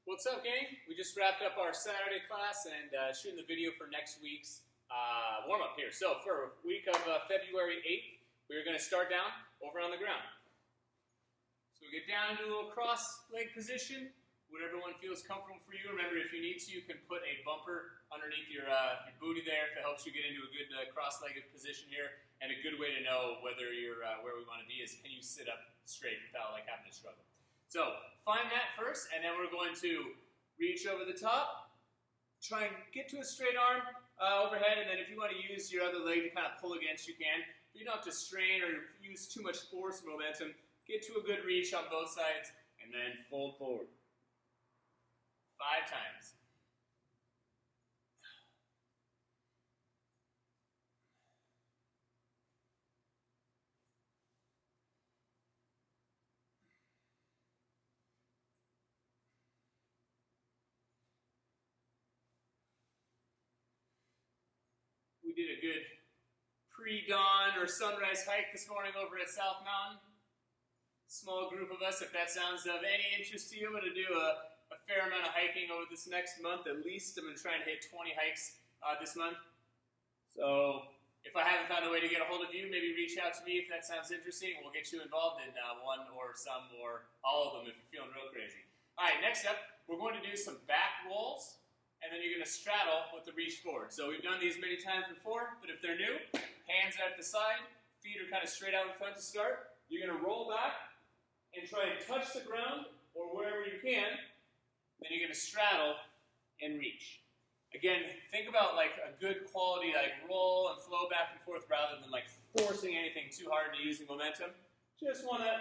What's up, gang? We just wrapped up our Saturday class and shooting the video for next week's warm-up here. So for week of February 8th, we're going to start down over on the ground. So we get down into a little cross-leg position, whatever one feels comfortable for you. Remember, if you need to, you can put a bumper underneath your booty there if it helps you get into a good cross-legged position here. And a good way to know whether you're where we want to be is, can you sit up straight without having to struggle? So find that first, and then we're going to reach over the top, try and get to a straight arm overhead, and then if you want to use your other leg to kind of pull against, you can. But you don't have to strain or use too much force momentum. Get to a good reach on both sides, and then fold forward. 5 times. We did a good pre-dawn or sunrise hike this morning over at South Mountain. Small group of us. If that sounds of any interest to you, I'm going to do a fair amount of hiking over this next month at least. I'm going to try and hit 20 hikes this month. So if I haven't found a way to get a hold of you, maybe reach out to me if that sounds interesting. We'll get you involved in one or some or all of them if you're feeling real crazy. All right, next up, we're going to do some back rolls. And then you're going to straddle with the reach forward. So we've done these many times before, but if they're new, hands out the side, feet are kind of straight out in front to start. You're going to roll back and try and touch the ground or wherever you can. Then you're going to straddle and reach. Again, think about a good quality roll and flow back and forth rather than forcing anything too hard and using momentum. Just want to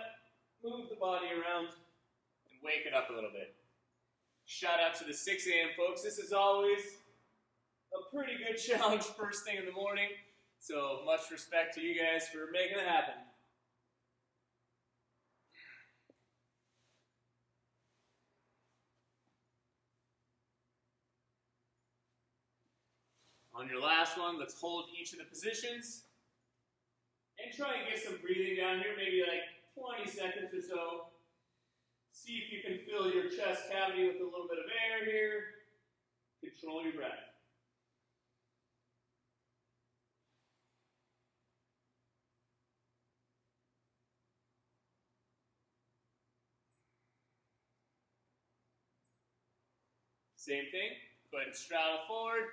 move the body around and wake it up a little bit. Shout out to the 6 a.m. folks. This is always a pretty good challenge first thing in the morning. So much respect to you guys for making it happen. On your last one, let's hold each of the positions. And try and get some breathing down here, maybe 20 seconds or so. See if you can fill your chest cavity with a little bit of air here. Control your breath. Same thing. Go ahead and straddle forward.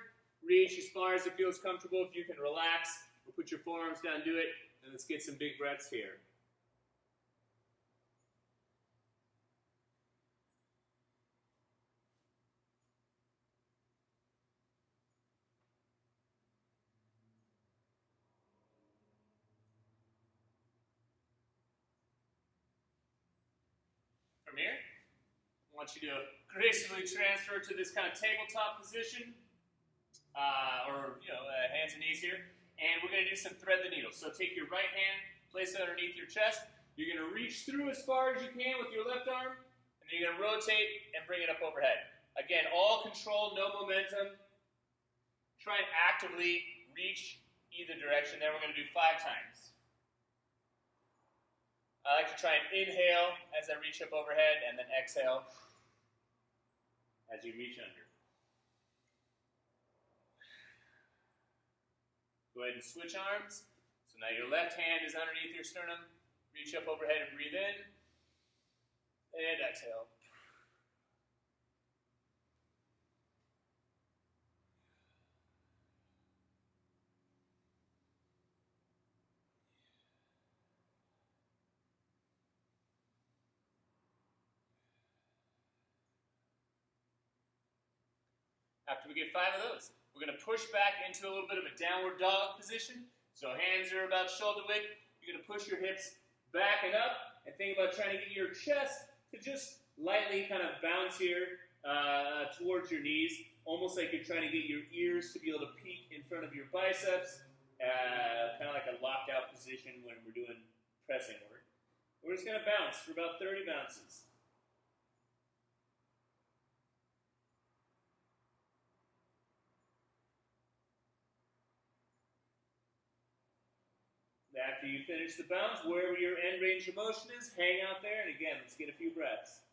Reach as far as it feels comfortable. If you can relax or put your forearms down, do it. And let's get some big breaths here. From here, I want you to gracefully transfer to this kind of tabletop position, hands and knees here, and we're going to do some thread the needle. So take your right hand, place it underneath your chest. You're going to reach through as far as you can with your left arm, and then you're going to rotate and bring it up overhead. Again, all control, no momentum. Try and actively reach either direction. Then we're going to do 5 times. I like to try and inhale as I reach up overhead and then exhale as you reach under. Go ahead and switch arms. So now your left hand is underneath your sternum. Reach up overhead and breathe in. And exhale. After we get 5 of those, we're going to push back into a little bit of a downward dog position. So hands are about shoulder width. You're going to push your hips back and up, and think about trying to get your chest to just lightly kind of bounce here towards your knees, almost like you're trying to get your ears to be able to peek in front of your biceps, kind of like a locked out position when we're doing pressing work. We're just going to bounce for about 30 bounces. After you finish the bounce, wherever your end range of motion is, hang out there, and again, let's get a few breaths.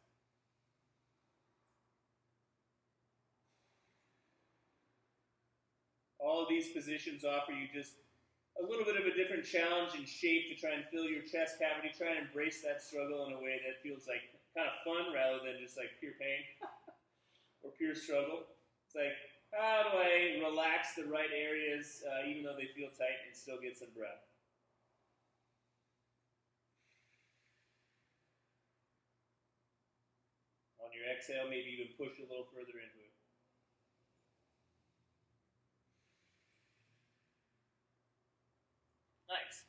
All of these positions offer you just a little bit of a different challenge and shape to try and fill your chest cavity. Try and embrace that struggle in a way that feels like kind of fun rather than just like pure pain or pure struggle. It's like, how do I relax the right areas even though they feel tight and still get some breath? On your exhale, maybe even push a little further into it. Nice.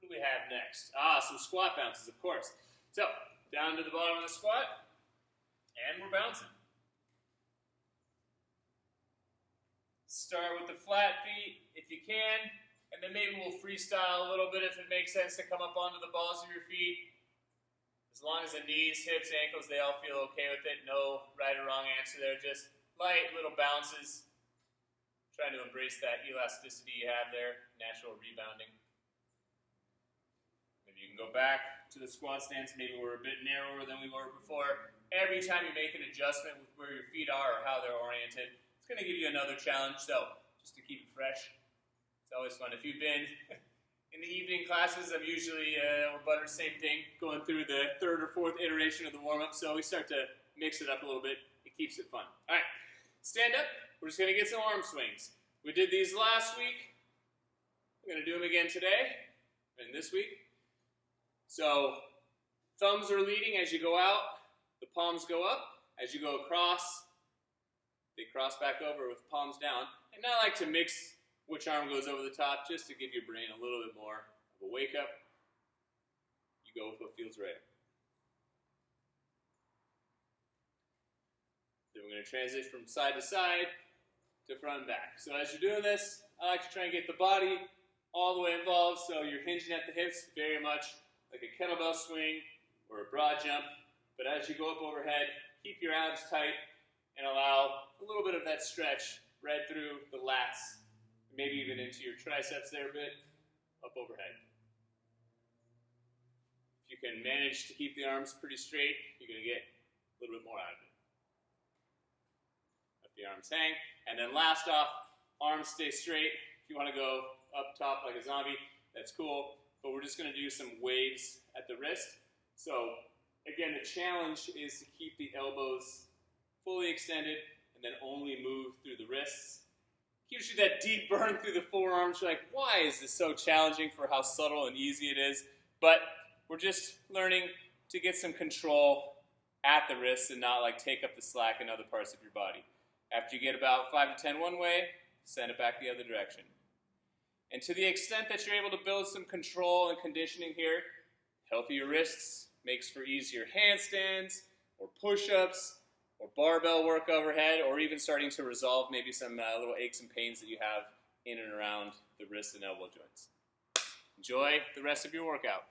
What do we have next? Some squat bounces, of course. So, down to the bottom of the squat, and we're bouncing. Start with the flat feet if you can, and then maybe we'll freestyle a little bit if it makes sense to come up onto the balls of your feet. As long as the knees, hips, ankles, they all feel okay with it. No right or wrong answer there. Just light little bounces. Trying to embrace that elasticity you have there, natural rebounding. Maybe you can go back to the squat stance. Maybe we're a bit narrower than we were before. Every time you make an adjustment with where your feet are or how they're oriented, it's going to give you another challenge. So, just to keep it fresh, it's always fun. If you've been in the evening classes, I'm usually about the same thing, going through the third or fourth iteration of the warm-up. So we start to mix it up a little bit. It keeps it fun. All right, stand up. We're just going to get some arm swings. We did these last week. We're going to do them again today and this week. So thumbs are leading as you go out. The palms go up. As you go across, they cross back over with palms down. And I like to mix which arm goes over the top just to give your brain a little bit more of a wake up. You go with what feels right. Then we're going to transition from side to side to front and back. So as you're doing this, I like to try and get the body all the way involved, so you're hinging at the hips very much like a kettlebell swing or a broad jump. But as you go up overhead, keep your abs tight and allow a little bit of that stretch right through the lats, maybe even into your triceps there a bit, up overhead. If you can manage to keep the arms pretty straight, you're going to get a little bit more out of it. Let the arms hang. And then last off, arms stay straight. If you want to go up top like a zombie, that's cool. But we're just going to do some waves at the wrist. So again, the challenge is to keep the elbows fully extended and then only move through the wrists. Gives you that deep burn through the forearms. You're like, why is this so challenging for how subtle and easy it is? But we're just learning to get some control at the wrists and not like take up the slack in other parts of your body. After you get about 5 to 10 one way, send it back the other direction. And to the extent that you're able to build some control and conditioning here, healthier wrists makes for easier handstands or push-ups or barbell work overhead, or even starting to resolve maybe some little aches and pains that you have in and around the wrist and elbow joints. Enjoy the rest of your workout.